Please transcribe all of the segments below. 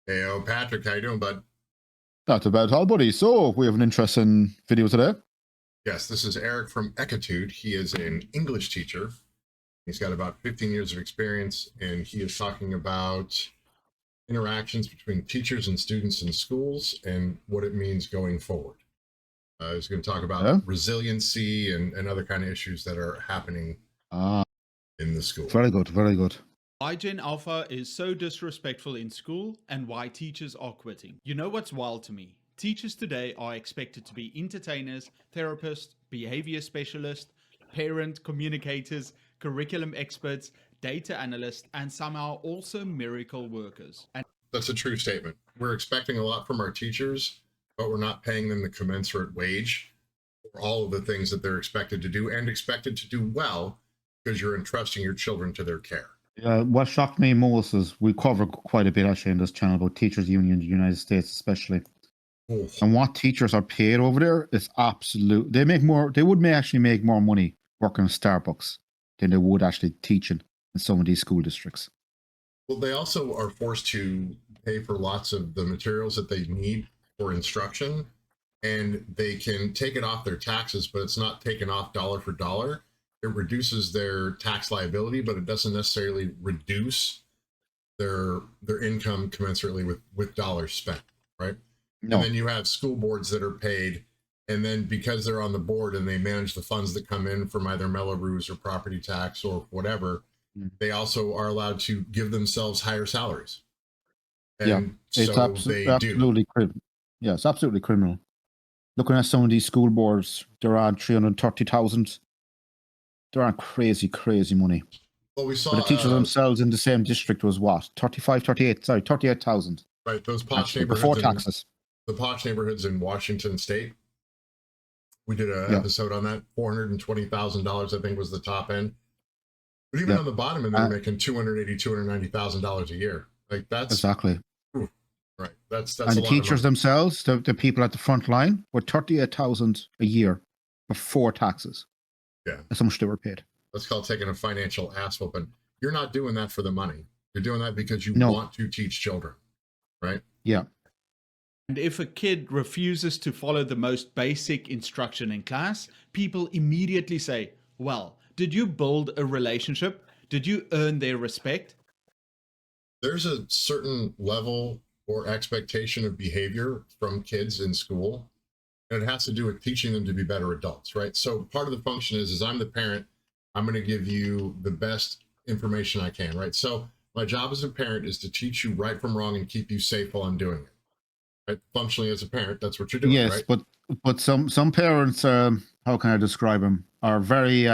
Hey, Patrick, how you doing, bud? Not too bad at all, buddy. So we have an interesting video today. Yes, this is Eric from Ekitude. He is an English teacher. He's got about 15 years of experience, and he is talking about interactions between teachers and students in schools and what it means going forward. He's going to talk about Yeah. resiliency and other kind of issues that are happening Ah, in the school. very good, very good. Why Gen Alpha is so disrespectful in school and why teachers are quitting. You know what's wild to me? Teachers today are expected to be entertainers, therapists, behavior specialists, parent communicators, curriculum experts, data analysts, and somehow also miracle workers. And That's a true statement. We're expecting a lot from our teachers, but we're not paying them the commensurate wage for all of the things that they're expected to do and expected to do well because you're entrusting your children to their care. Yeah, what shocked me most is we cover quite a bit actually in this channel about teachers' union in the United States, especially. Oh, And what teachers are paid over there is absolute. They make more. They would actually make more money working in Starbucks than they would actually teaching in some of these school districts. well, they also are forced to pay for lots of the materials that they need for instruction, and they can take it off their taxes, but it's not taken off dollar for dollar. It reduces their tax liability, but it doesn't necessarily reduce their income commensurately with dollars spent, right? No, And then you have school boards that are paid, and then because they're on the board and they manage the funds that come in from either Melrose or property tax or whatever, Mm. they also are allowed to give themselves higher salaries. yeah, And it's so they do. absolutely criminal. Yeah, it's absolutely criminal. Looking at some of these school boards, they're on 330,000. They're on crazy, crazy money. Well, we But saw the teachers themselves in the same district was what? 38,000. right, those posh Actually, before neighborhoods taxes. the posh neighborhoods in Washington State. We did an Yeah. episode on that. $420,000, I think, was the top end. But even Yeah. on the bottom end, they're making $290,000 a year. Like that's Exactly. oof, right. That's And a the lot teachers of money. themselves, the people at the front line, were 38,000 a year before taxes. Yeah. That's how much they were paid. Let's call it taking a financial ass whooping. You're not doing that for the money. You're doing that because you No. want to teach children, right? Yeah. if a kid refuses to follow the most basic instruction in class, people immediately say, well, did you build a relationship? Did you earn their respect? There's a certain level or expectation of behavior from kids in school, and it has to do with teaching them to be better adults, right? So part of the function is I'm the parent, I'm going to give you the best information I can, right? So my job as a parent is to teach you right from wrong and keep you safe while I'm doing it, right? Functionally as a parent, that's what you're doing, Yes, right? but some parents, how can I describe them, are very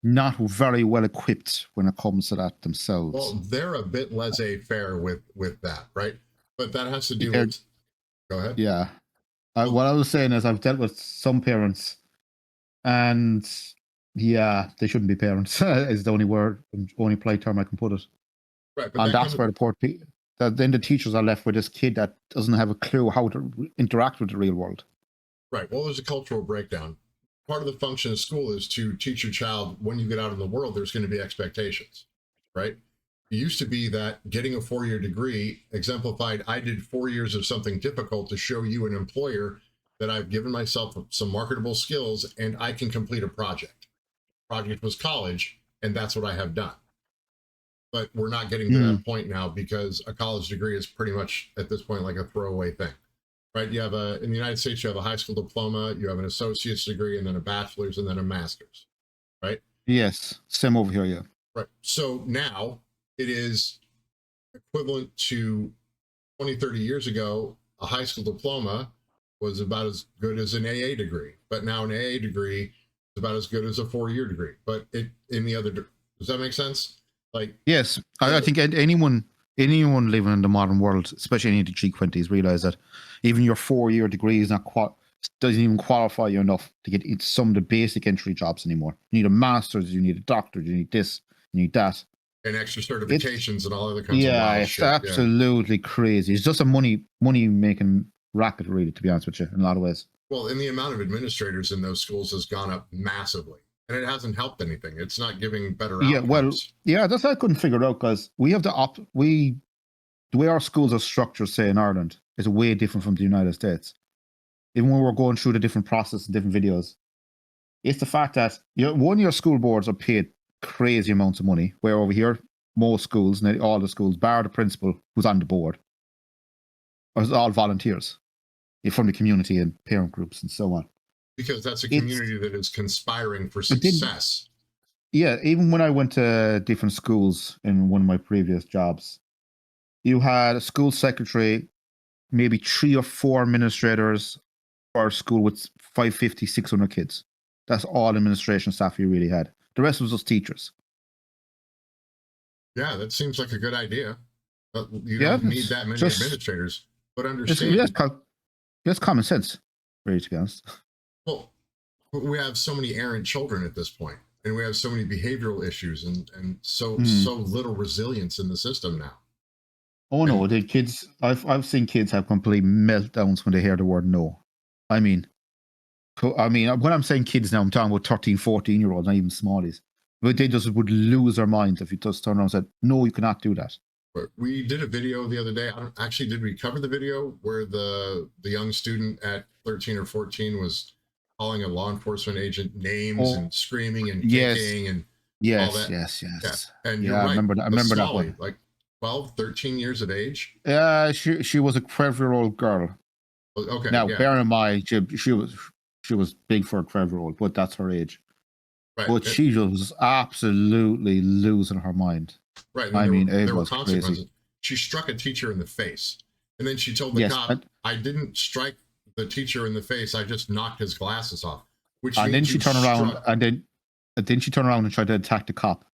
not very well equipped when it comes to that themselves. Well, they're a bit laissez-faire with that, right? But that has to do They're- with, go ahead. Yeah. What I was saying is I've dealt with some parents, and yeah, they shouldn't be parents. Is the only polite term I can put it. Right, but And that that's where the poor people. Then the teachers are left with this kid that doesn't have a clue how to interact with the real world. right. Well, there's a cultural breakdown. Part of the function of school is to teach your child when you get out in the world, there's going to be expectations, right? It used to be that getting a 4-year degree exemplified, I did 4 years of something difficult to show you, an employer, that I've given myself some marketable skills and I can complete a project. Project was college, and that's what I have done. But we're not getting to that point now because a college degree is pretty much at this point like a throwaway thing. Right, you have in the United States, you have a high school diploma, you have an associate's degree, and then a bachelor's, and then a master's, right? Yes, same over here, yeah. Right. So now it is equivalent to 20, 30 years ago, a high school diploma was about as good as an AA degree, but now an AA degree is about as good as a 4-year degree. But in the other, does that make sense? Like, yes, I think anyone living in the modern world, especially any of the G20s, realize that even your 4-year degree is doesn't even qualify you enough to get into some of the basic entry jobs anymore. You need a master's, you need a doctorate, you need this, you need that, and extra certifications and all other kinds of yeah, wild it's shit. absolutely crazy. It's just a money making racket, really, to be honest with you, in a lot of ways. Well, and the amount of administrators in those schools has gone up massively, and it hasn't helped anything. It's not giving better outcomes. Yeah, well, yeah, that's what I couldn't figure out, because we have the way our schools are structured, say in Ireland, is way different from the United States. Even when we're going through the different process and different videos, it's the fact that your school boards are paid crazy amounts of money, where over here, most schools, all the schools, bar the principal who's on the board, are all volunteers from the community and parent groups and so on. Because that's a community that is conspiring for But then- success. Yeah, even when I went to different schools in one of my previous jobs, you had a school secretary, maybe 3 or 4 administrators for a school with 550, 600 kids. That's all administration staff you really had. The rest was just teachers. Yeah, that seems like a good idea. But you Yeah, don't need it's that many just- administrators. But It's, understand, it's common sense, really, to be honest. well, we have so many errant children at this point, and we have so many behavioral issues, and so little resilience in the system now. Oh no, the kids! I've seen kids have complete meltdowns when they hear the word no. I mean, when I'm saying kids now, I'm talking about 13, 14-year-olds, not even smallies. But they just would lose their minds if you just turned around and said, "No, you cannot do that." But we did a video the other day. Did we cover the video where the young student at 13 or 14 was calling a law enforcement agent names and screaming and kicking and all that? Yes. Yeah. And you're I right. remember that. I remember that Smalley, one. like 12, 13 years of age. She was a 12-year-old girl. Okay. Now, yeah. bear in mind, she was big for a 12-year-old, but that's her age. Right. But she just was absolutely losing her mind. Right. I mean, there it were was consequences. crazy. She struck a teacher in the face. And then she told the cop, I didn't strike the teacher in the face. I just knocked his glasses off. Which And then means she you turned around struck. and then she turned around and tried to attack the cop.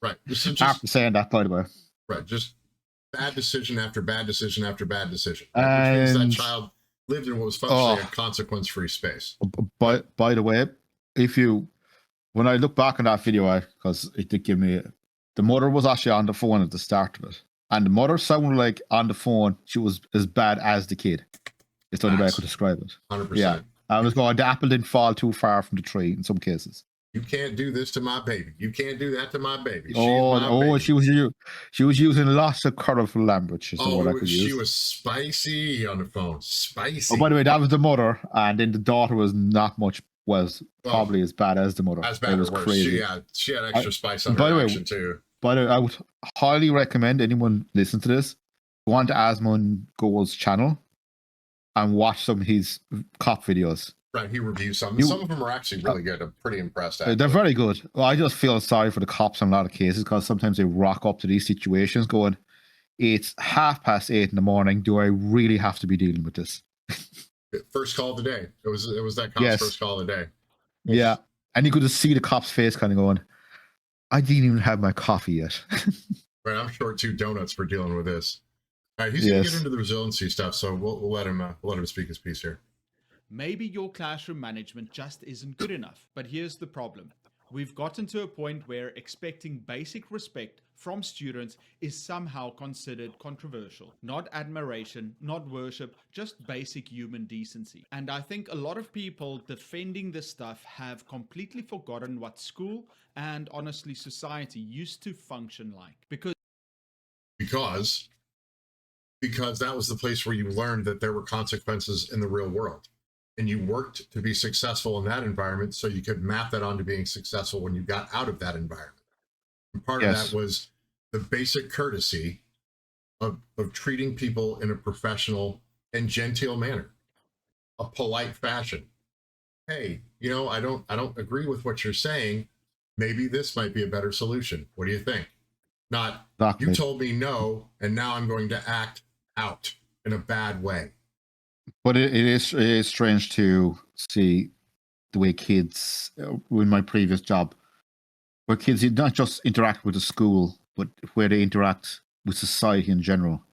Right. So After saying that, by the way. Right. Just bad decision after bad decision after bad decision. And, which means that child lived in what was functionally a consequence-free space. By the way, when I look back on that video, because it did give me, the mother was actually on the phone at the start of it. And the mother sounded like on the phone, she was as bad as the kid. It's the only way I could describe it. 100%. Yeah. I was going, the apple didn't fall too far from the tree in some cases. You can't do this to my baby. You can't do that to my baby. Baby. She was using lots of colorful language. Is the word I could use. She was spicy on the phone. Spicy. Oh, by the way, that was the mother, and then the daughter was not much. Was probably as bad as the mother. As bad it was or worse. crazy. She had extra spice on her action too. By the way, I would highly recommend anyone listen to this go on to Asmund Gold's channel and watch some of his cop videos. Right, he reviews some. Some of them are actually really good. I'm pretty impressed. They're very good. Well, I just feel sorry for the cops in a lot of cases because sometimes they rock up to these situations going, it's 8:30 in the morning. Do I really have to be dealing with this? First call of the day. It was that cop's first call of the day. Yeah. And you could just see the cop's face kind of going, I didn't even have my coffee yet. Right, I'm short 2 donuts for dealing with this. All right, he's going to get into the resiliency stuff, so we'll let him speak his piece here. Maybe your classroom management just isn't good enough, but here's the problem. We've gotten to a point where expecting basic respect from students is somehow considered controversial. Not admiration, not worship, just basic human decency. And I think a lot of people defending this stuff have completely forgotten what school and honestly society used to function like. Because that was the place where you learned that there were consequences in the real world. And you worked to be successful in that environment so you could map that onto being successful when you got out of that environment. And part of that was the basic courtesy of treating people in a professional and genteel manner, a polite fashion. Hey, I don't agree with what you're saying. Maybe this might be a better solution. What do you think? Not, you told me no, and now I'm going to act out in a bad way. But it is strange to see the way kids, in my previous job, where kids did not just interact with the school, but where they interact with society in general.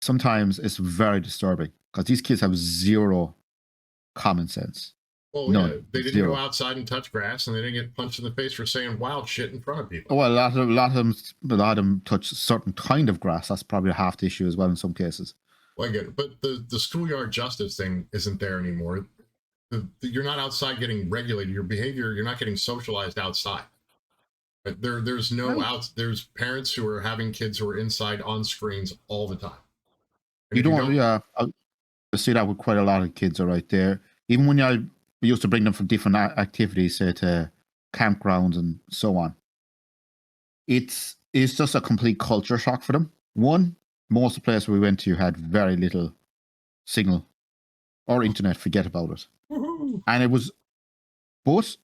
Sometimes it's very disturbing because these kids have zero common sense. Well, yeah, they didn't go outside and touch grass, and they didn't get punched in the face for saying wild shit in front of people. Well, a lot of them touch a certain kind of grass. That's probably half the issue as well in some cases. Well, I get it, but the schoolyard justice thing isn't there anymore. You're not outside getting regulated. Your behavior, you're not getting socialized outside. There's no Right. outs. There's parents who are having kids who are inside on screens all the time. And You if you don't, don't, yeah. I see that with quite a lot of kids are right there. Even when I used to bring them for different activities, say to campgrounds and so on, it's just a complete culture shock for them. One, most of the places we went to had very little signal or internet. Forget about it. woohoo, And it was, but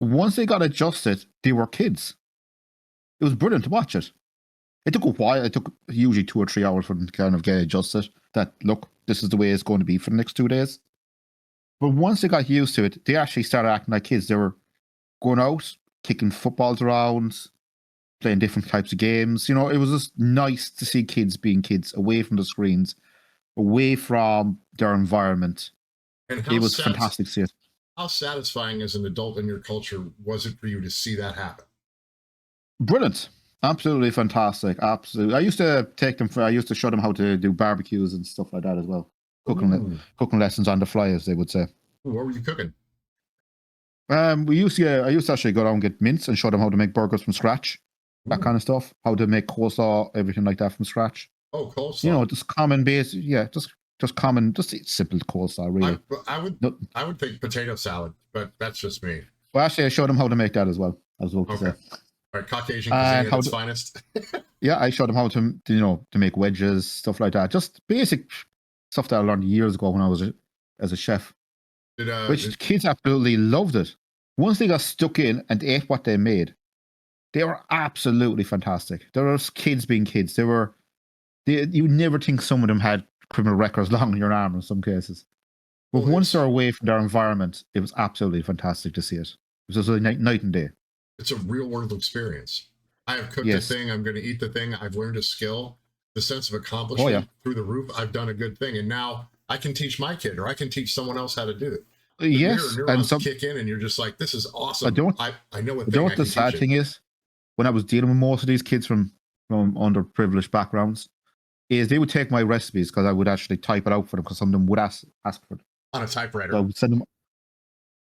once they got adjusted, they were kids. It was brilliant to watch it. It took a while. It took usually 2 or 3 hours for them to kind of get adjusted. That look, this is the way it's going to be for the next 2 days. But once they got used to it, they actually started acting like kids. They were going out, kicking footballs around, playing different types of games. You know, it was just nice to see kids being kids, away from the screens, away from their environment. and It was fantastic to see it. how satisfying as an adult in your culture was it for you to see that happen? Brilliant. Absolutely fantastic. Absolutely. I used to take them for, I used to show them how to do barbecues and stuff like that as well. Ooh. Cooking lessons on the fly, as they would say. What were you cooking? I used to actually go down and get mince and show them how to make burgers from scratch, that Ooh. kind of stuff. How to make coleslaw, everything like that from scratch. Oh, coleslaw. You know, just common base, yeah, just common, just simple coleslaw, really. I would think potato salad, but that's just me. Well, actually, I showed them how to make that as well. I was about to Okay. say. All right, Caucasian cuisine at how its to- finest. Yeah, I showed them how to make wedges, stuff like that. Just basic stuff that I learned years ago when I was as a chef. Which kids absolutely loved it. Once they got stuck in and ate what they made, they were absolutely fantastic. There were kids being kids. You never think some of them had criminal records long on your arm in some cases. But Well, once they're away from their environment, it was absolutely fantastic to see it. It was just like night and day. it's a real world experience. I have cooked Yes. a thing. I'm going to eat the thing. I've learned a skill. The sense of accomplishment through the roof. I've done a good thing, and now I can teach my kid, or I can teach someone else how to do it. The Yes, mirror neurons kick in, and you're just like, "This is awesome." I know a thing. What the sad thing is, when I was dealing with most of these kids from underprivileged backgrounds, is they would take my recipes because I would actually type it out for them because some of them would ask for it. On a typewriter. So I would send them.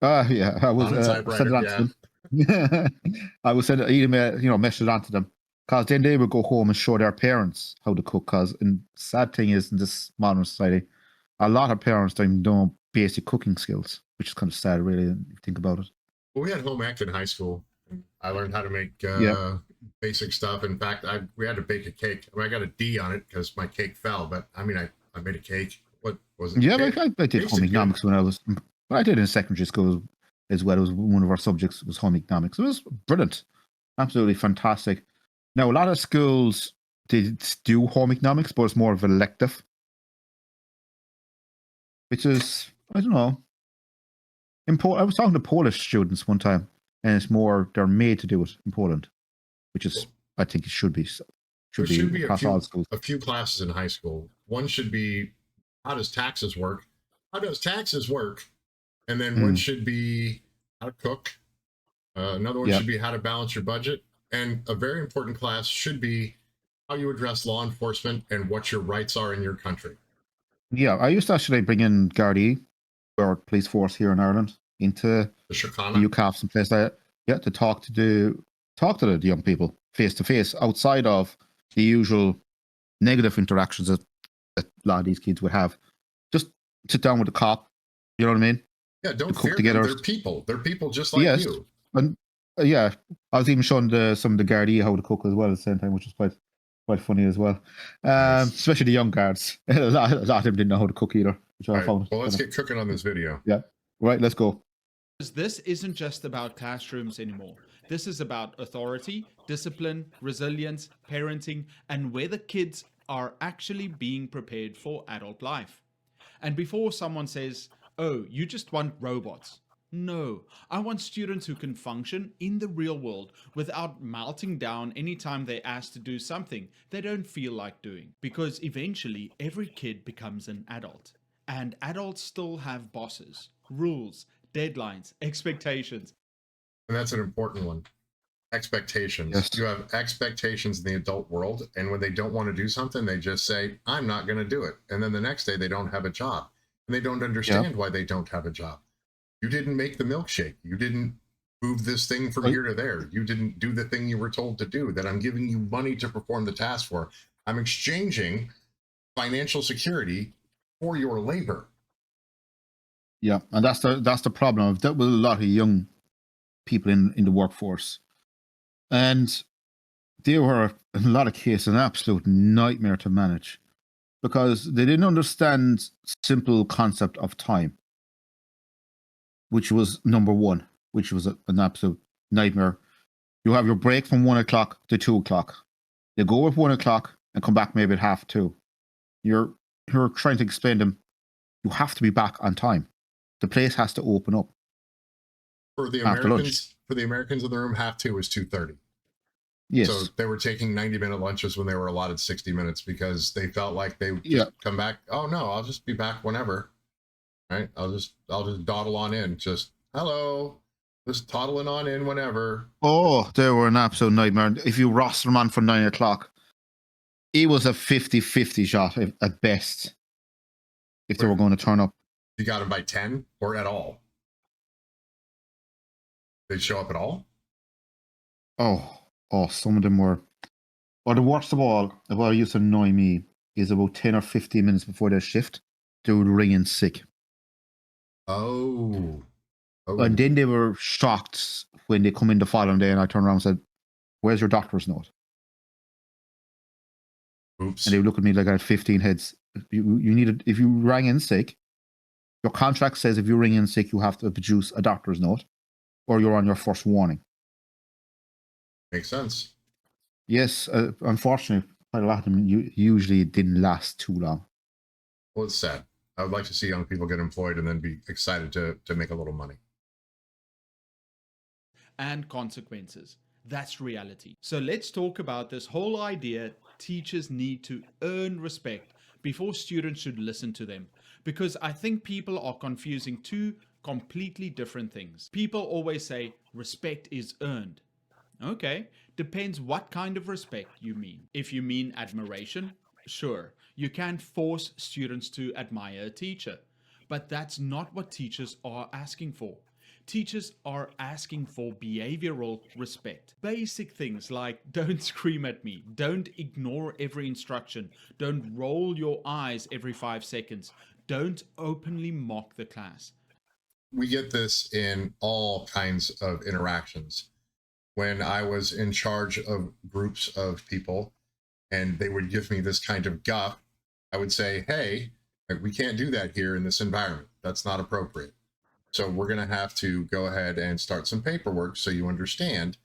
Yeah, I was On a typewriter, send it on to them. I would send an email, message it on to them, because then they would go home and show their parents how to cook. Because the sad thing is, in this modern society, a lot of parents don't even know basic cooking skills, which is kind of sad, really, if you think about it. Well, we had home ec in high school. I learned how to make basic stuff. In fact, we had to bake a cake. I got a D on it because my cake fell, but I made a cake. What was it? Yeah, I did home economics when I did in secondary school as well. It was one of our subjects was home economics. It was brilliant, absolutely fantastic. Now a lot of schools they do home economics, but it's more of an elective, which is, I don't know. I was talking to Polish students one time, and it's more they're made to do it in Poland, which is, I think it should be across all schools. A few classes in high school. One should be, how does taxes work? How does taxes work? And then one should be how to cook. Another one should be how to balance your budget. And a very important class should be how you address law enforcement and what your rights are in your country. Yeah, I used to actually bring in Gardaí, our police force here in Ireland, into The Shakana. the UCAFs and places like that. Yeah, to talk to the young people face to face, outside of the usual negative interactions that a lot of these kids would have. Just sit down with the cop. You know what I mean? Yeah, don't cook fear together. them. They're people. They're people just like you. And yeah, I was even showing some of the Gardaí how to cook as well at the same time, which was quite funny as well. Nice. Especially the young guards. a lot of them didn't know how to cook either. Which I found. Well, let's get cooking on this video. Yeah. Right, let's go. This isn't just about classrooms anymore. This is about authority, discipline, resilience, parenting, and whether kids are actually being prepared for adult life. And before someone says, "Oh, you just want robots." No, I want students who can function in the real world without melting down anytime they're asked to do something they don't feel like doing. Because eventually every kid becomes an adult. And adults still have bosses, rules, deadlines, expectations. And that's an important one. Expectations. Yes. You have expectations in the adult world, and when they don't want to do something, they just say, "I'm not going to do it." And then the next day they don't have a job. And they don't understand why they don't have a job. You didn't make the milkshake. You didn't Move this thing from here to there. You didn't do the thing you were told to do, that I'm giving you money to perform the task for. I'm exchanging financial security for your labor. Yeah, and that's the problem. I've dealt with a lot of young people in the workforce, and they were in a lot of cases an absolute nightmare to manage because they didn't understand simple concept of time, which was number one, which was an absolute nightmare. You have your break from 1 o'clock to 2 o'clock. You go at 1 o'clock and come back maybe at 2:30. You're trying to explain to them you have to be back on time. The place has to open up For the after lunch. Americans in the room, 2:30 was 2:30. Yes. So they were taking 90-minute lunches when they were allotted 60 minutes because they felt like they would Yeah. just come back. Oh no, I'll just be back whenever. Right? I'll just dawdle on in. Just hello. Just toddling on in whenever. Oh, they were an absolute nightmare. If you roster them on for 9 o'clock, it was a 50-50 shot at best if they were going to turn up. You got them by 10 or at all? They'd show up at all? Oh, some of them were. Or the worst of all, what used to annoy me is about 10 or 15 minutes before their shift, they would ring in sick. Oh. And then they were shocked when they come in the following day and I turned around and said, "Where's your doctor's note?" Oops. And they would look at me like I had 15 heads. You needed, if you rang in sick, your contract says if you ring in sick, you have to produce a doctor's note or you're on your first warning. Makes sense. Yes, unfortunately, quite a lot of them usually didn't last too long. Well, it's sad. I would like to see young people get employed and then be excited to make a little money. And consequences. That's reality. So let's talk about this whole idea teachers need to earn respect before students should listen to them. Because I think people are confusing two completely different things. People always say respect is earned. Okay, depends what kind of respect you mean. If you mean admiration, sure, you can force students to admire a teacher. But that's not what teachers are asking for. Teachers are asking for behavioral respect. Basic things like don't scream at me, don't ignore every instruction, don't roll your eyes every 5 seconds, don't openly mock the class. We get this in all kinds of interactions. When I was in charge of groups of people and they would give me this kind of guff, I would say, hey, we can't do that here in this environment. That's not appropriate. So we're going to have to go ahead and start some paperwork so you understand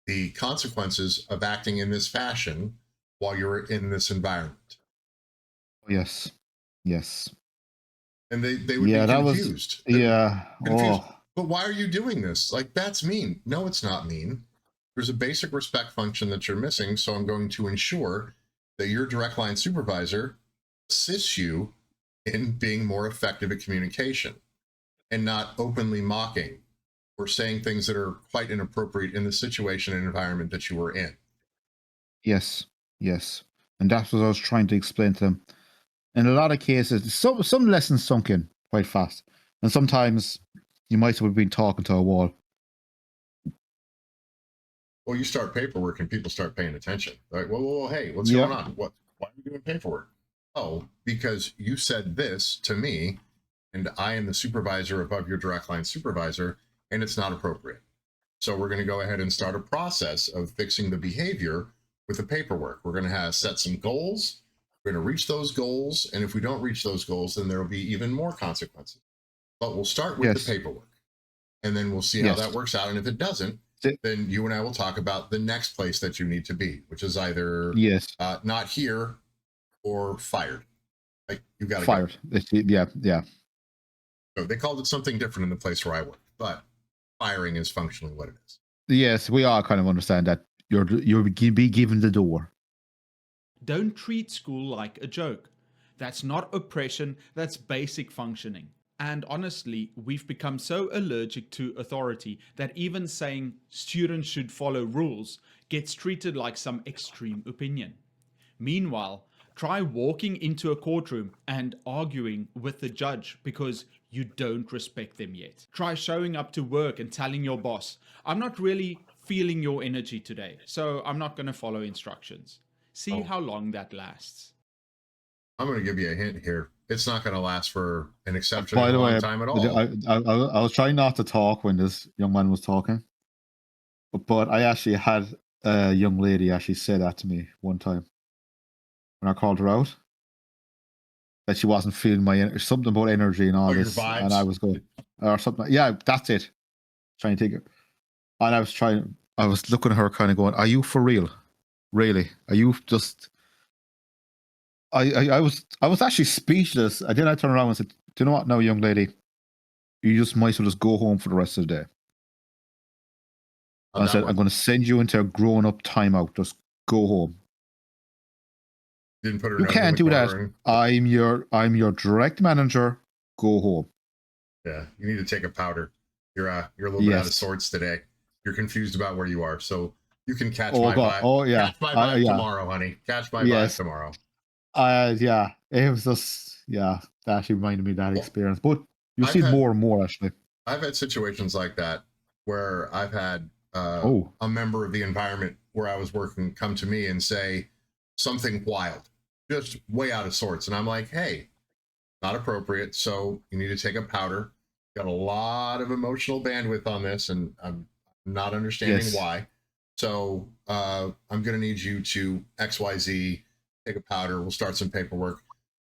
the consequences of acting in this fashion while you're in this environment. Yes. And they would be confused. Confused. Oh. But why are you doing this? Like, that's mean. No, it's not mean. There's a basic respect function that you're missing. So I'm going to ensure that your direct line supervisor assists you in being more effective at communication and not openly mocking or saying things that are quite inappropriate in the situation and environment that you were in. Yes. And that's what I was trying to explain to them. In a lot of cases, some lessons sunk in quite fast. And sometimes you might have been talking to a wall. Well, you start paperwork and people start paying attention. Like, well, hey, what's going on? Why are we doing paperwork? Oh, because you said this to me, and I am the supervisor above your direct line supervisor, and it's not appropriate. So we're going to go ahead and start a process of fixing the behavior with the paperwork. We're going to set some goals. We're going to reach those goals. And if we don't reach those goals, then there will be even more consequences. But we'll start with the paperwork. And then we'll see how that works out. And if it doesn't, then you and I will talk about the next place that you need to be, which is either not here or fired. Like, you got to fired. Yeah. So they called it something different in the place where I work, but firing is functionally what it is. Yes, we all kind of understand that you'll be given the door. Don't treat school like a joke. That's not oppression, that's basic functioning. And honestly, we've become so allergic to authority that even saying students should follow rules gets treated like some extreme opinion. Meanwhile, try walking into a courtroom and arguing with the judge because you don't respect them yet. Try showing up to work and telling your boss, I'm not really feeling your energy today, so I'm not going to follow instructions. See Oh. how long that lasts. I'm going to give you a hint here. It's not going to last for an exceptionally By the long way, time at all. I was trying not to talk when this young man was talking, but I actually had a young lady actually say that to me one time when I called her out, that she wasn't feeling something about energy and all Oh, your this, and vibes? I was going or something. Yeah, that's it. Trying to take it, and I was looking at her, kind of going, "Are you for real? Really? Are you just?" I was actually speechless. I turn around and said, "Do you know what, now, young lady? You just might as well just go home for the rest of the day." How'd I that said, work? "I'm going to send you into a grown-up timeout. Just go home. Didn't put her You nose in can't the do that. corner. I'm your direct manager. Go home." Yeah, you need to take a powder. You're a little bit out of Yes. sorts today. You're confused about where you are, so you can catch Oh my God. vibe. Oh yeah. Catch my vibe Yeah. tomorrow, honey. Catch my vibe Yes. tomorrow. Yeah. It was just that actually reminded me of that Well, experience. But you I've see had- more and more actually. I've had situations like that where I've had Oh. a member of the environment where I was working come to me and say something wild, just way out of sorts. And I'm like, hey, not appropriate. So you need to take a powder. Got a lot of emotional bandwidth on this, and I'm not understanding Yes. why. So I'm going to need you to XYZ, take a powder. We'll start some paperwork.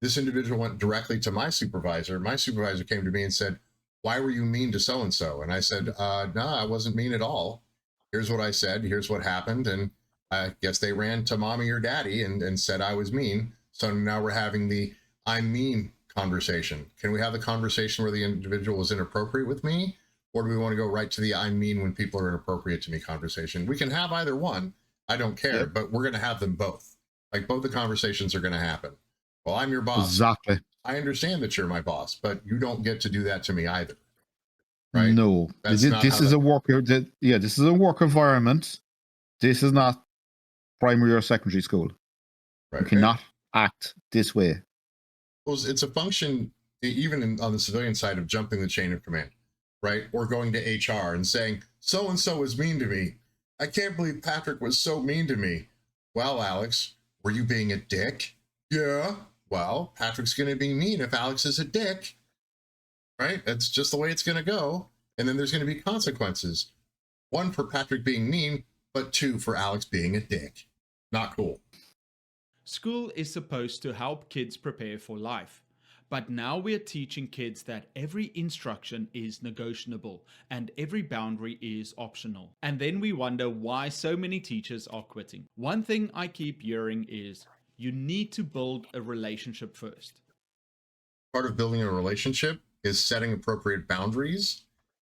This individual went directly to my supervisor. My supervisor came to me and said, why were you mean to so-and-so? And I said, no, I wasn't mean at all. Here's what I said. Here's what happened. And I guess they ran to mommy or daddy and said I was mean. So now we're having the I'm mean conversation. Can we have the conversation where the individual was inappropriate with me? Or do we want to go right to the I'm mean when people are inappropriate to me conversation? We can have either one. I don't care, Yep. but we're going to have them both. Like both the conversations are going to happen. Well, I'm your boss. Exactly. I understand that you're my boss, but you don't get to do that to me either. Right? No. That's not This how is that- a work. This is a work environment. This is not primary or secondary school. Right. You cannot act this way. Well, it's a function, even on the civilian side, of jumping the chain of command, right? Or going to HR and saying, so-and-so was mean to me. I can't believe Patrick was so mean to me. Well, Alex, were you being a dick? Yeah. Well, Patrick's going to be mean if Alex is a dick, right? That's just the way it's going to go. And then there's going to be consequences. One for Patrick being mean, but two for Alex being a dick. Not cool. School is supposed to help kids prepare for life. But now we're teaching kids that every instruction is negotiable and every boundary is optional. And then we wonder why so many teachers are quitting. One thing I keep hearing is you need to build a relationship first. Part of building a relationship is setting appropriate boundaries.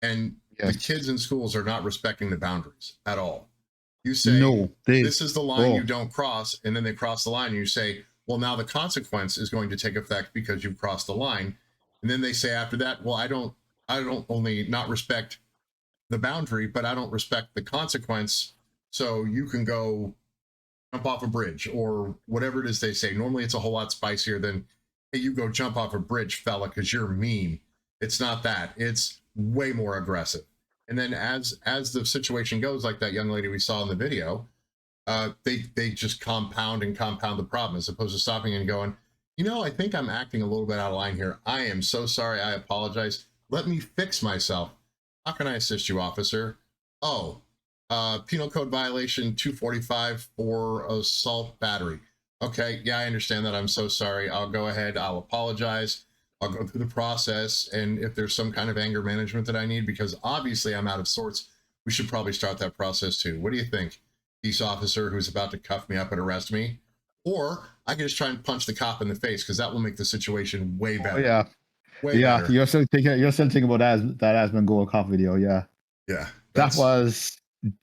And Yes. the kids in schools are not respecting the boundaries at all. You say, No, this is the line you oh. don't cross, and then they cross the line, and you say, well, now the consequence is going to take effect because you've crossed the line. And then they say after that, well, I don't only not respect the boundary, but I don't respect the consequence. So you can go jump off a bridge or whatever it is they say. Normally it's a whole lot spicier than, hey, you go jump off a bridge, fella, because you're mean. It's not that. It's way more aggressive. And then as the situation goes, like that young lady we saw in the video, they just compound the problem as opposed to stopping and going, I think I'm acting a little bit out of line here. I am so sorry. I apologize. Let me fix myself. How can I assist you, officer? Oh, penal code violation 245 for assault battery. Okay, yeah, I understand that. I'm so sorry. I'll go ahead. I'll apologize. I'll go through the process. And if there's some kind of anger management that I need, because obviously I'm out of sorts, we should probably start that process too. What do you think, peace officer who's about to cuff me up and arrest me? Or I can just try and punch the cop in the face because that will make the situation way better. Oh, yeah. Way better. You're still thinking about that Aspen Gold Cop video, yeah. Yeah. That was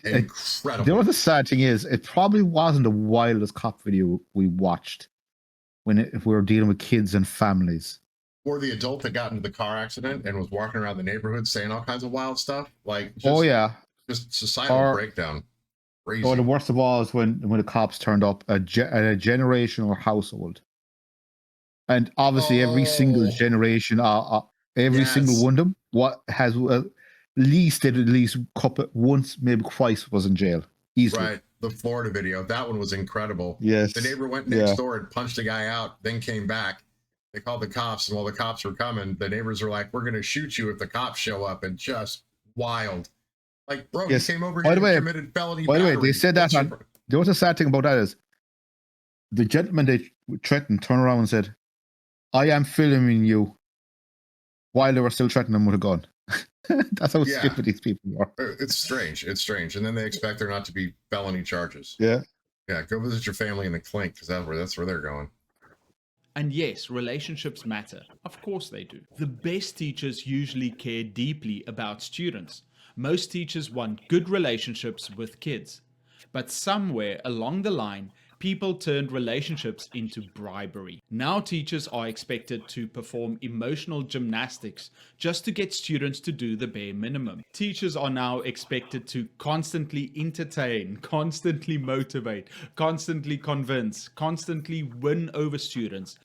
incredible. You know what the sad thing is? It probably wasn't the wildest cop video we watched if we were dealing with kids and families. Or the adult that got into the car accident and was walking around the neighborhood saying all kinds of wild stuff. Like, just societal breakdown. Crazy. Oh, the worst of all is when the cops turned up at a generational household. And obviously every single generation, Every single Yes. one of them, what has at least couple once, maybe twice, was in jail easily. Right. The Florida video, that one was incredible. Yes. The neighbor went Yeah. next door and punched a guy out, then came back. They called the cops, and while the cops were coming, the neighbors were like, "We're going to shoot you if the cops show up," and just wild. Like, bro, Yes. you came over By here the and way- committed felony By the way, battery. they said that What's on. your- The other sad thing about that is the gentleman they threatened turned around and said, "I am filming you," while they were still threatening him with a gun. That's how Yeah. stupid these people are. It's strange. It's strange. And then they expect there not to be felony charges. Yeah. Yeah, go visit your family in the clink, because that's where they're going. And yes, relationships matter. Of course they do. The best teachers usually care deeply about students. Most teachers want good relationships with kids. But somewhere along the line, people turned relationships into bribery. Now teachers are expected to perform emotional gymnastics just to get students to do the bare minimum. Teachers are now expected to constantly entertain, constantly motivate, constantly convince, constantly win over students.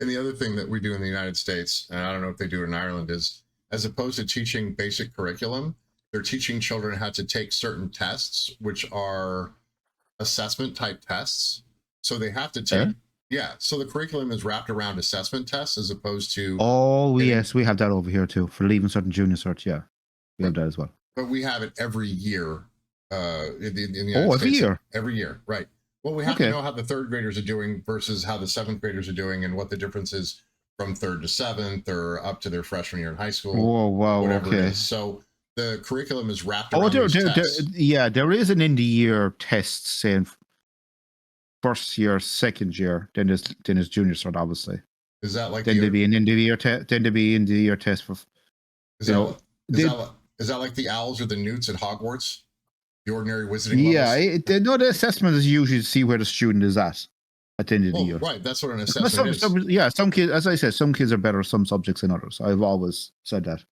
And the other thing that we do in the United States, and I don't know if they do it in Ireland, is as opposed to teaching basic curriculum, they're teaching children how to take certain tests, which are assessment type tests. So they have to take, so the curriculum is wrapped around assessment tests as opposed to, Oh, getting- yes, we have that over here too for leaving certain junior certs. Yeah, we have that as well. but we have it every year in the United Oh, every States. year? Every year, right. Well, we have to Okay. know how the third graders are doing versus how the seventh graders are doing and what the difference is from third to seventh or up to their freshman year in high school, Oh, wow, whatever it okay. is. So the curriculum is wrapped Oh, around these tests. there is an end of year test saying first year, second year, then there's junior cert, obviously. Is that like Then there'd be an end of year test. Then there'd be end of year test for. is you that, know, is that like the owls or the newts at Hogwarts? The ordinary wizarding Yeah, levels? the assessment is usually to see where the student is at the end of the Well, year. right, that's what an But assessment is. some kids, as I said, some kids are better at some subjects than others. I've always said that.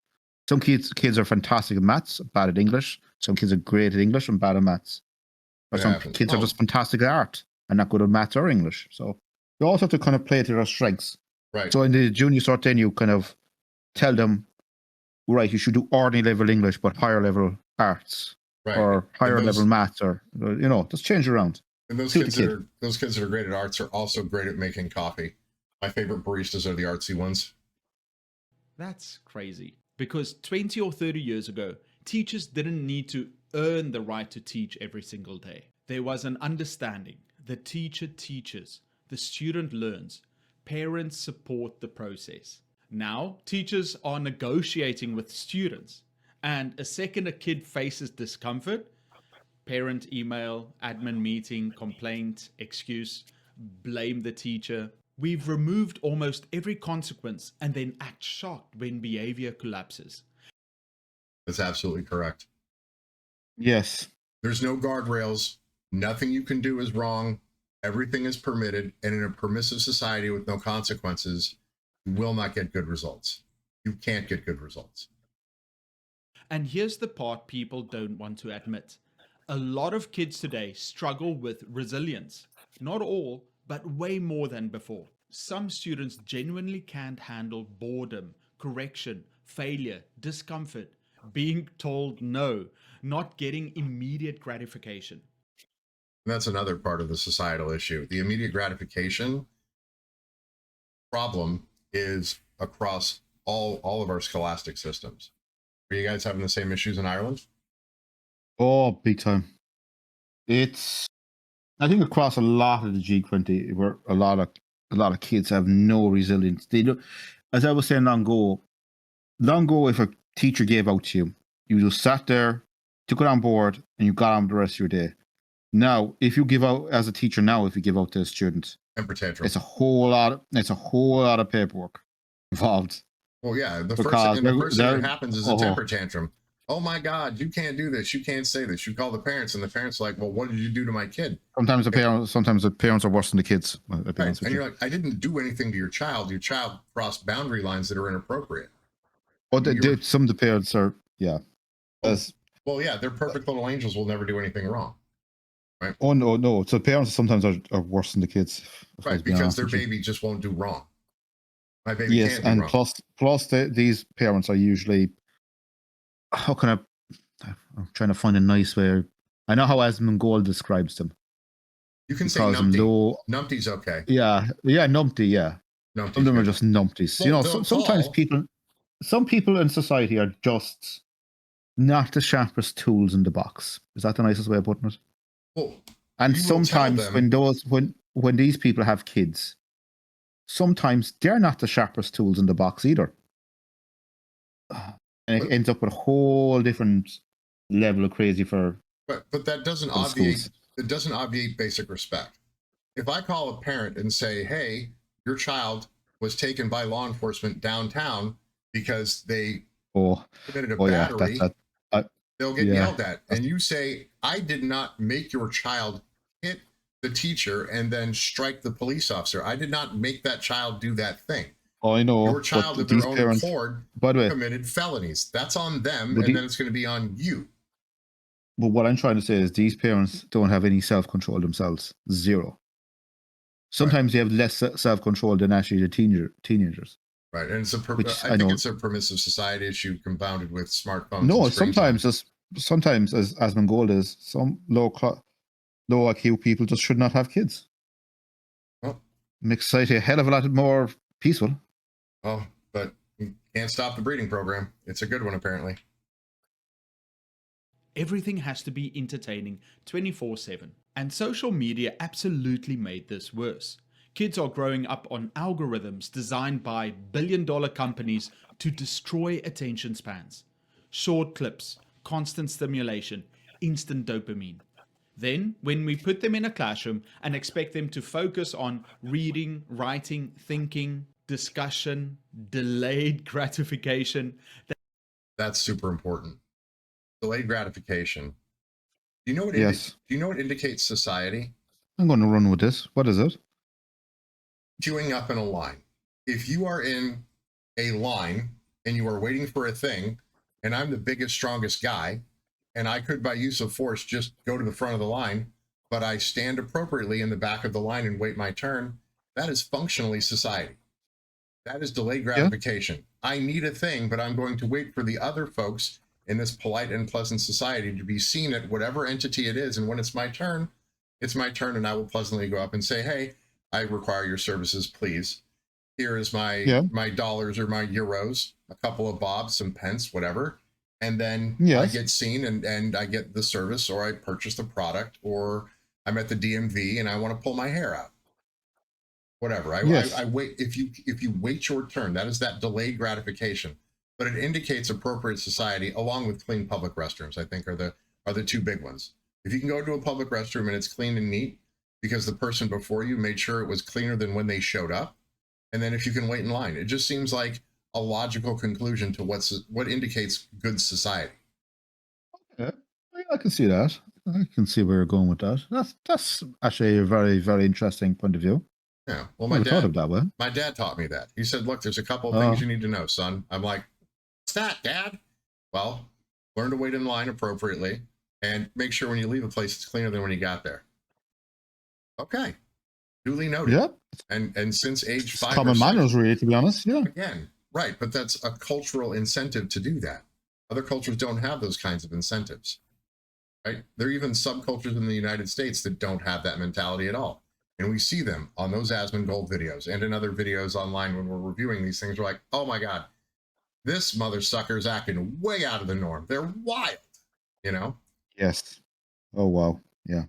Some kids are fantastic at maths, bad at English. Some kids are great at English and bad at maths. Or It some happens. kids are Oh. just fantastic at art and not good at maths or English. So you also have to kind of play to their strengths. Right. So in the junior sort, then you kind of tell them, right, you should do ordinary level English, but higher level arts Right. or higher those- level maths, or just change it around. And those Suit the kids kid. that are great at arts are also great at making coffee. My favorite baristas are the artsy ones. That's crazy. Because 20 or 30 years ago, teachers didn't need to earn the right to teach every single day. There was an understanding. The teacher teaches, the student learns, parents support the process. Now, teachers are negotiating with students, and a second a kid faces discomfort, parent email, admin meeting, complaint, excuse, blame the teacher. We've removed almost every consequence and then act shocked when behavior collapses. That's absolutely correct. Yes. There's no guardrails. Nothing you can do is wrong. Everything is permitted. And in a permissive society with no consequences, you will not get good results. You can't get good results. And here's the part people don't want to admit. A lot of kids today struggle with resilience. Not all, but way more than before. Some students genuinely can't handle boredom, correction, failure, discomfort, being told no, not getting immediate gratification. And that's another part of the societal issue. The immediate gratification problem is across all of our scholastic systems. Are you guys having the same issues in Ireland? Oh, big time. It's, I think, across a lot of the G20, where a lot of kids have no resilience. They do, as I was saying long ago, if a teacher gave out to you, you just sat there, took it on board, and you got on with the rest of your day. Now, if you give out as a teacher now, if you give out to students, Temper tantrum. it's a whole lot of paperwork involved. Well, yeah. The first Because thing that they're- happens is a temper tantrum. Oh my God, you can't do this. You can't say this. You call the parents, and the parents are like, well, what did you do to my kid? Sometimes the parents are worse than the kids. I'll be Right. honest with And you. you're like, I didn't do anything to your child. Your child crossed boundary lines that are inappropriate. Oh, you're- some of the parents are, yeah. As- Well, yeah, they're perfect little angels will never do anything wrong. Oh no! So parents sometimes are worse than the kids. if I was Right, being because honest their with you. baby just won't do wrong. My baby Yes, can't do and wrong. plus these parents are usually, how can I'm trying to find a nice way. I know how Asmongold describes them. You can He say calls them numpty. low. Numpty's okay. Yeah, numpty. Yeah, some of Numpty's them are good. just numpties. Well, they'll Sometimes call. some people in society are just not the sharpest tools in the box. Is that the nicest way of putting it? Well, And you will tell sometimes them. when these people have kids, sometimes they're not the sharpest tools in the box either. And it ends up with a whole different level of crazy for But that doesn't the obviate. schools. It doesn't obviate basic respect. If I call a parent and say, "Hey, your child was taken by law enforcement downtown because they Oh, committed a oh yeah, that's battery," that. Uh, they'll get yeah, yelled at. And you say, "I did not make your child hit the teacher and then strike the police officer. I did not make that child do that thing. I Your know, child but of their these own parents. accord By the way, committed felonies. That's on them, but, and then it's going to be on you." but what I'm trying to say is these parents don't have any self control themselves. Zero. Right. Sometimes they have less self control than actually the teenagers. Right. And Which I I think know. it's a permissive society issue compounded with smartphones and No, screen time. sometimes as Asmongold is, some low IQ people just should not have kids. Well, Makes society a hell of a lot more peaceful. well, but you can't stop the breeding program. It's a good one, apparently. Everything has to be entertaining 24/7. And social media absolutely made this worse. Kids are growing up on algorithms designed by billion-dollar companies to destroy attention spans. Short clips, constant stimulation, instant dopamine. Then, when we put them in a classroom and expect them to focus on reading, writing, thinking, discussion, delayed gratification, That's super important. Delayed gratification. Do you know Yes. do you know what indicates society? I'm going to run with this. What is it? Queuing up in a line. If you are in a line and you are waiting for a thing, and I'm the biggest, strongest guy, and I could, by use of force, just go to the front of the line, but I stand appropriately in the back of the line and wait my turn, that is functionally society. That is delayed Yeah. gratification. I need a thing, but I'm going to wait for the other folks in this polite and pleasant society to be seen at whatever entity it is. And when it's my turn, and I will pleasantly go up and say, "Hey, I require your services, please. Here is my dollars or my euros, a couple of bobs, some pence, whatever." And then I Yes. get seen and I get the service, or I purchase the product, or I'm at the DMV and I want to pull my hair out. Whatever. Yes. I wait. If you wait your turn, that is that delayed gratification. But it indicates appropriate society, along with clean public restrooms. I think are the two big ones. If you can go to a public restroom and it's clean and neat because the person before you made sure it was cleaner than when they showed up, and then if you can wait in line, it just seems like a logical conclusion to what indicates good society. Yeah, I can see that. I can see where you're going with that. That's actually a very, very interesting point of view. Yeah. Well, Never thought of that way. my dad taught me that. He said, "Look, there's a couple of things Oh, you need to know, son." I'm like, "What's that, Dad?" Well, learn to wait in line appropriately and make sure when you leave a place it's cleaner than when you got there. Okay. Duly noted. yeah. And since age It's 5 or common 6, manners, really, to be honest. Yeah. again, right, but that's a cultural incentive to do that. Other cultures don't have those kinds of incentives. Right? There are even subcultures in the United States that don't have that mentality at all. And we see them on those Asmongold videos and in other videos online when we're reviewing these things. We're like, "Oh my God, this mother sucker is acting way out of the norm. They're wild," you know? Yes. Oh wow. Yeah.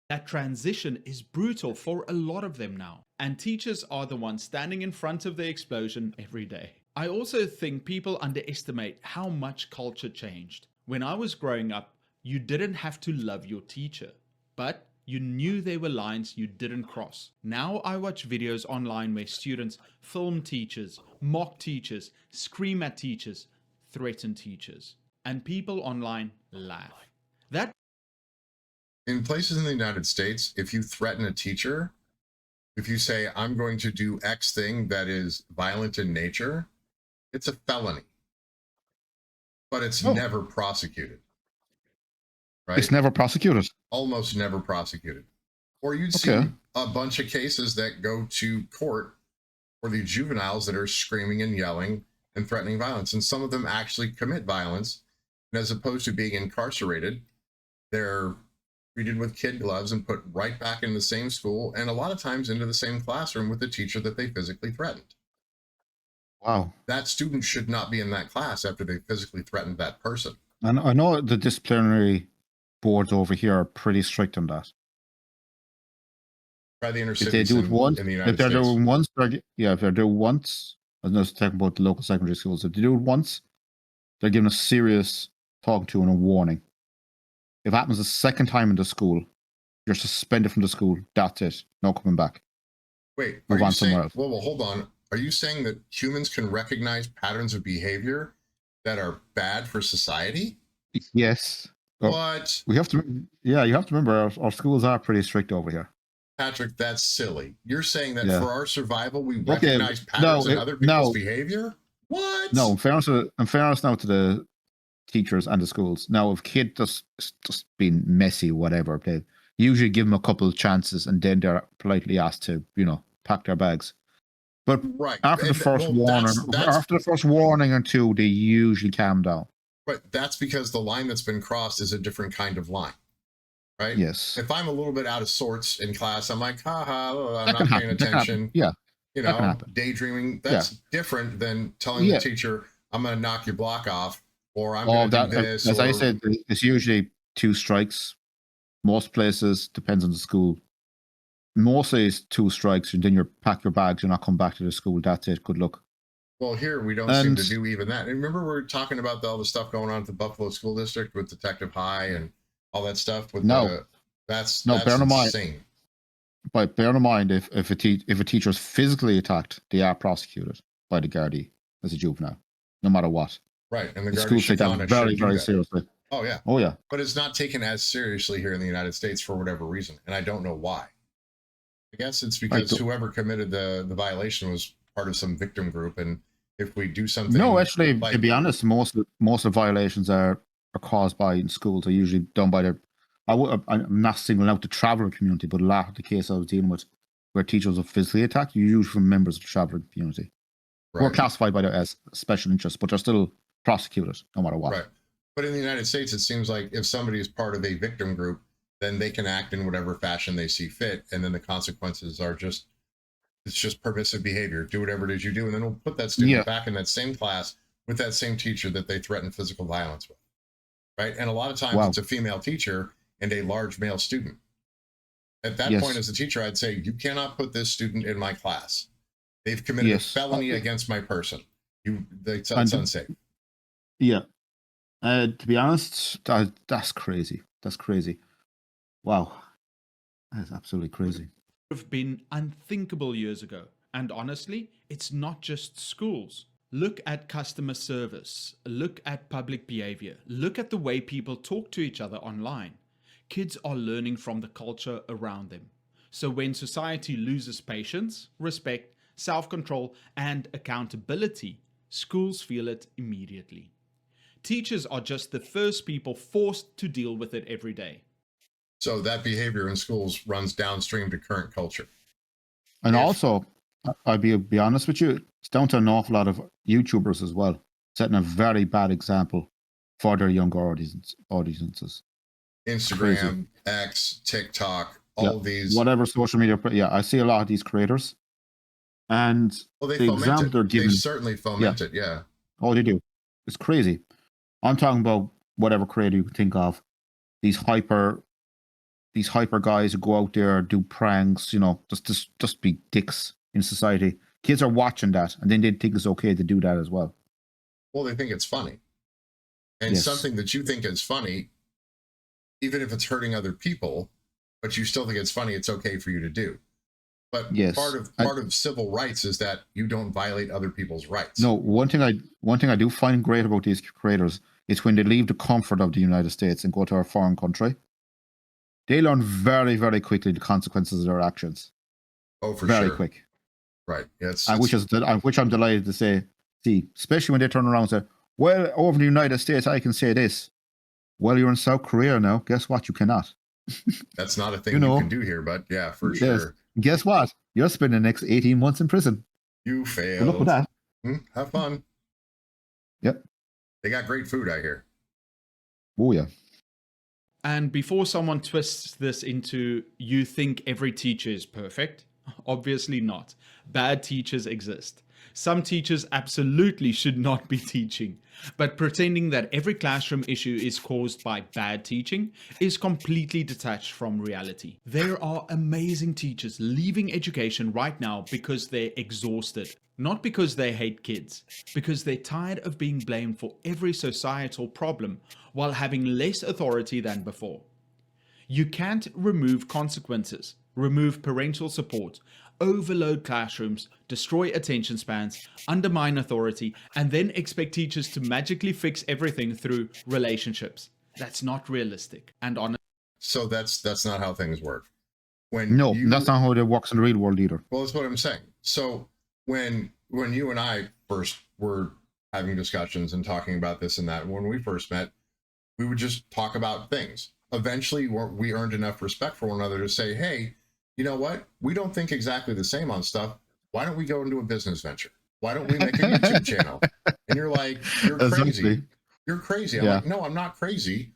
that transition is brutal for a lot of them now. And teachers are the ones standing in front of the explosion every day. I also think people underestimate how much culture changed. When I was growing up, you didn't have to love your teacher, but you knew there were lines you didn't cross. Now I watch videos online where students film teachers, mock teachers, scream at teachers, threaten teachers, and people online laugh. That In places in the United States, if you threaten a teacher, if you say, "I'm going to do X thing that is violent in nature," it's a felony, but it's Oh, never prosecuted, it's right? never prosecuted. Almost never prosecuted. Or you'd Okay. see a bunch of cases that go to court or the juveniles that are screaming and yelling and threatening violence. And some of them actually commit violence. And as opposed to being incarcerated, they're treated with kid gloves and put right back in the same school, and a lot of times into the same classroom with the teacher that they physically threatened. Wow. That student should not be in that class after they physically threatened that person. And I know the disciplinary boards over here are pretty strict on that. Try the inner If they cities do it once, in the if United they're States. doing once, if they're doing once, I was talking about the local secondary schools. If they do it once, they're given a serious talk to and a warning. If it happens a second time in the school, you're suspended from the school. That's it. No coming back. Wait, Move are you on saying, somewhere else. well, hold on. Are you saying that humans can recognize patterns of behavior that are bad for society? Yes. Oh, What? we have to. Yeah, you have to remember our schools are pretty strict over here. Patrick, that's silly. You're saying that Yeah. for our survival, we Okay, recognize patterns in other people's no. behavior? What? No, in fairness now to the teachers and the schools. Now, if kid just being messy, whatever, they usually give them a couple of chances, and then they're politely asked to, pack their bags. But Right. after the And, first well, warning, that's after the first warning or two, they usually calm down. right. That's because the line that's been crossed is a different kind of line, right? Yes, If I'm a little bit out of sorts in class, I'm like, haha, I'm that not can paying happen. That can happen. attention. Yeah, You that can know, happen. daydreaming. That's different than telling Yeah. the teacher, I'm going to knock your block off, or I'm All going to that, do this. as I or, said, it's usually 2 strikes. Most places, depends on the school. Mostly it's 2 strikes, and then you pack your bags, you're not come back to the school. That's it. Good luck. well, here we don't seem And to do even that. And remember, we are talking about all the stuff going on at the Buffalo School District with Detective High and all that stuff. With that's bear in mind, insane. but bear in mind, if a teacher is physically attacked, they are prosecuted by the Gardaí as a juvenile, no matter what. Right, and the schools take that very, very seriously. Oh yeah. Oh yeah. But it's not taken as seriously here in the United States for whatever reason, and I don't know why. I guess it's because whoever committed the violation was part of some victim group, and if we do something, no, actually, to be honest, most of the violations are caused by in schools. Are usually done by their. I'm not singling out the traveller community, but a lot of the case I was dealing with, where teachers are physically attacked, usually from members of the traveller community, who are classified by as special interests, but they're still prosecuted no matter what. Right. But in the United States, it seems like if somebody is part of a victim group, then they can act in whatever fashion they see fit, and then the consequences are it's just permissive behavior. Do whatever it is you do, and then we'll put that student back in that same class with that same teacher that they threatened physical violence with, right? And a lot of times it's a female teacher and a large male student. At that point, as a teacher, I'd say, you cannot put this student in my class. They've committed a felony against my person. It's unsafe. Yeah. To be honest, that's crazy. That's crazy. Wow. That's absolutely crazy. Have been unthinkable years ago. And honestly, it's not just schools. Look at customer service. Look at public behavior. Look at the way people talk to each other online. Kids are learning from the culture around them. So when society loses patience, respect, self-control, and accountability, schools feel it immediately. Teachers are just the first people forced to deal with it every day. So that behavior in schools runs downstream to current culture. And also, I'll be honest with you, it's down to an awful lot of YouTubers as well, setting a very bad example for their younger audiences. Instagram, X, TikTok, all these. Whatever social media. Yeah, I see a lot of these creators. And they the example they're giving. They certainly foment it, yeah. Oh, they do. It's crazy. I'm talking about whatever creator you can think of. These hyper guys who go out there, do pranks, just be dicks in society. Kids are watching that, and then they think it's okay to do that as well. Well, they think it's funny. And something that you think is funny, even if it's hurting other people, but you still think it's funny, it's okay for you to do. But part of civil rights is that you don't violate other people's rights. No, one thing I do find great about these creators is when they leave the comfort of the United States and go to a foreign country, they learn very, very quickly the consequences of their actions. Oh, for very sure. Quick. Right. Which I'm delighted to say. See, especially when they turn around and say, "Well, over in the United States, I can say this." Well, you're in South Korea now. Guess what? You cannot. That's not a thing you can do here, but yeah, for sure. Guess what? You're spending the next 18 months in prison. You Good luck with failed. that. Have fun. Yep. They got great food out here. Oh yeah. And before someone twists this into you think every teacher is perfect, obviously not. Bad teachers exist. Some teachers absolutely should not be teaching, but pretending that every classroom issue is caused by bad teaching is completely detached from reality. There are amazing teachers leaving education right now because they're exhausted, not because they hate kids, because they're tired of being blamed for every societal problem while having less authority than before. You can't remove consequences, remove parental support, overload classrooms, destroy attention spans, undermine authority, and then expect teachers to magically fix everything through relationships. That's not realistic. And honestly, So that's not how things work. When No, that's you not how it works in the real world either. Well, that's what I'm saying. So when you and I first were having discussions and talking about this and that, when we first met, we would just talk about things. Eventually, we earned enough respect for one another to say, hey, you know what? We don't think exactly the same on stuff. Why don't we go into a business venture? Why don't we make a YouTube channel? And you're like, you're crazy. Exactly. You're crazy. I'm Yeah. like, no, I'm not crazy.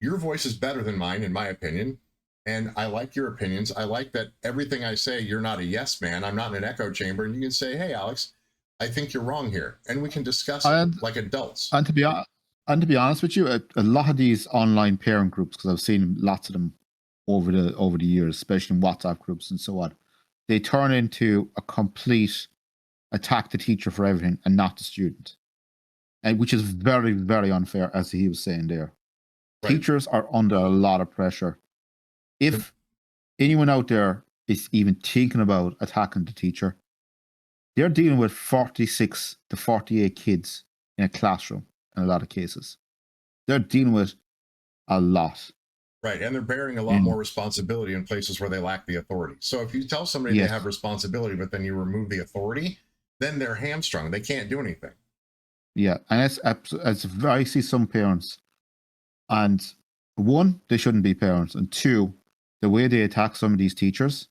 Your voice is better than mine, in my opinion. And I like your opinions. I like that everything I say, you're not a yes man. I'm not in an echo chamber. And you can say, hey, Alex, I think you're wrong here. And we can discuss it like adults. And to be honest with you, a lot of these online parent groups, because I've seen lots of them over the years, especially in WhatsApp groups and so on, they turn into a complete attack the teacher for everything and not the student, and which is very, very unfair, as he was saying there. Right. Teachers are under a lot of pressure. If anyone out there is even thinking about attacking the teacher, they're dealing with 46 to 48 kids in a classroom in a lot of cases. They're dealing with a lot. Right. And they're bearing a lot more responsibility in places where they lack the authority. So if you tell somebody they have responsibility, but then you remove the authority, then they're hamstrung. They can't do anything. Yeah. And I see some parents, and one, they shouldn't be parents. And two, the way they attack some of these teachers.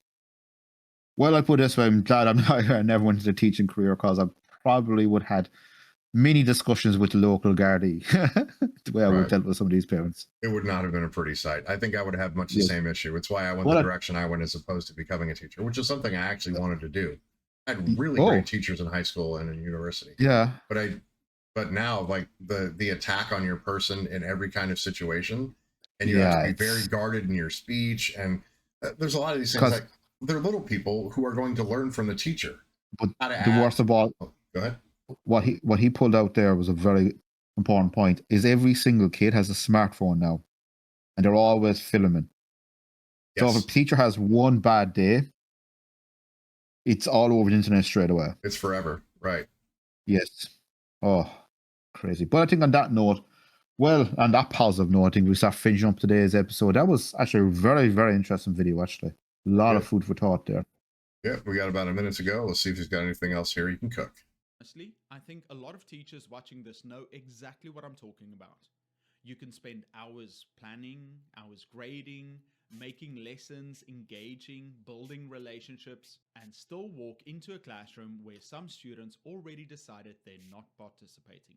Well, I put it this way, I'm glad I never went into the teaching career, because I probably would have had many discussions with the local Gardaí the way I would dealt with some of these parents. It would not have been a pretty sight. I think I would have much the same issue. It's why I went the direction I went as opposed to becoming a teacher, which is something I actually wanted to do. I had really great teachers in high school and in university. Yeah. But now, like the attack on your person in every kind of situation, and you have to be very guarded in your speech. And there's a lot of these things, like they're little people who are going to learn from the teacher. But the worst of all, go ahead. What he pulled out there was a very important point. Is every single kid has a smartphone now, and they're always filming. Yes. So if a teacher has one bad day, it's all over the internet straight away. It's forever, right? Yes. Oh, crazy. But I think on that note, on that positive note, I think we start finishing up today's episode. That was actually a very, very interesting video, actually. A lot of food for thought there. Yeah, we got about a minute to go. Let's see if he's got anything else here he can cook. Honestly, I think a lot of teachers watching this know exactly what I'm talking about. You can spend hours planning, hours grading, making lessons, engaging, building relationships, and still walk into a classroom where some students already decided they're not participating.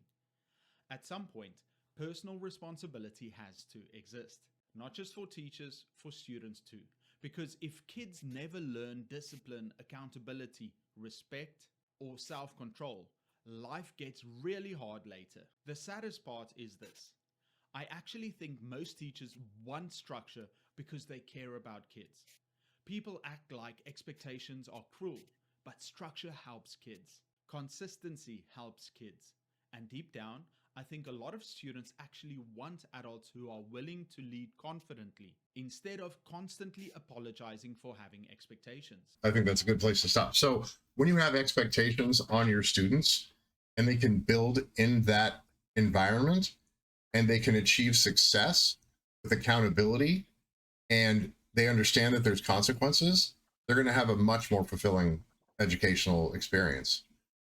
At some point, personal responsibility has to exist, not just for teachers, for students too. Because if kids never learn discipline, accountability, respect, or self-control, life gets really hard later. The saddest part is this. I actually think most teachers want structure because they care about kids. People act like expectations are cruel, but structure helps kids. Consistency helps kids. And deep down, I think a lot of students actually want adults who are willing to lead confidently instead of constantly apologizing for having expectations. I think that's a good place to stop. So when you have expectations on your students and they can build in that environment and they can achieve success with accountability and they understand that there's consequences, they're going to have a much more fulfilling educational experience.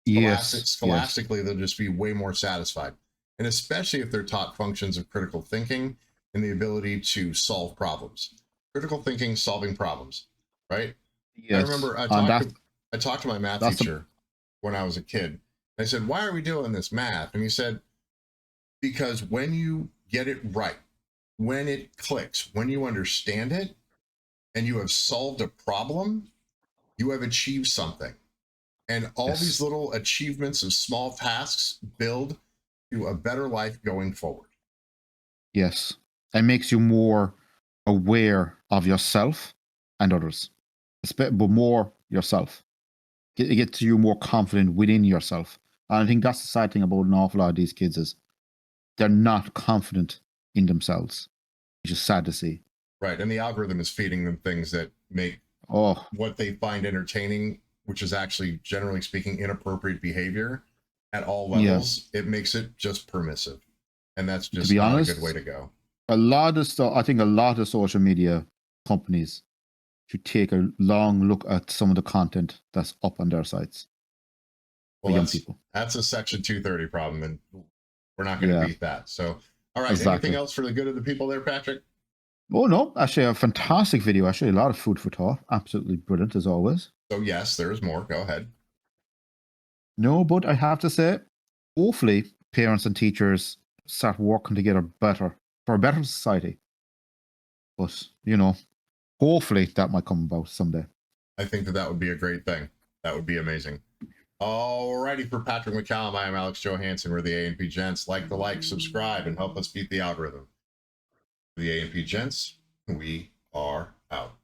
Scholastically, they'll just be way more satisfied. And especially if they're taught functions of critical thinking and the ability to solve problems. Critical thinking, solving problems, right? Yes. I remember I talked to my math teacher when I was a kid. I said, why are we doing this math? And he said, because when you get it right, when it clicks, when you understand it, and you have solved a problem, you have achieved something. And all Yes. these little achievements of small tasks build to a better life going forward. Yes. It makes you more aware of yourself and others, but more yourself. It gets you more confident within yourself. And I think that's the sad thing about an awful lot of these kids is they're not confident in themselves, which is sad to see. Right. And the algorithm is feeding them things that make Oh, what they find entertaining, which is actually, generally speaking, inappropriate behavior at all levels. It makes it just permissive. And that's to just be not honest, a good way to go. a lot of stuff, I think a lot of social media companies should take a long look at some of the content that's up on their sites for Well, young people. that's a Section 230 problem, and we're not going to Yeah, beat that. So, all right. exactly. Anything else for the good of the people there, Patrick? Oh, no, actually, a fantastic video. Actually, a lot of food for thought. Absolutely brilliant, as always. So, yes, there's more. Go ahead. No, but I have to say, hopefully, parents and teachers start working together better for a better society. But, you know, hopefully that might come about someday. I think that would be a great thing. That would be amazing. Alrighty, for Patrick McCallum, I am Alex Johansson. We're the A&P Gents. Like, subscribe, and help us beat the algorithm. The A&P Gents, we are out.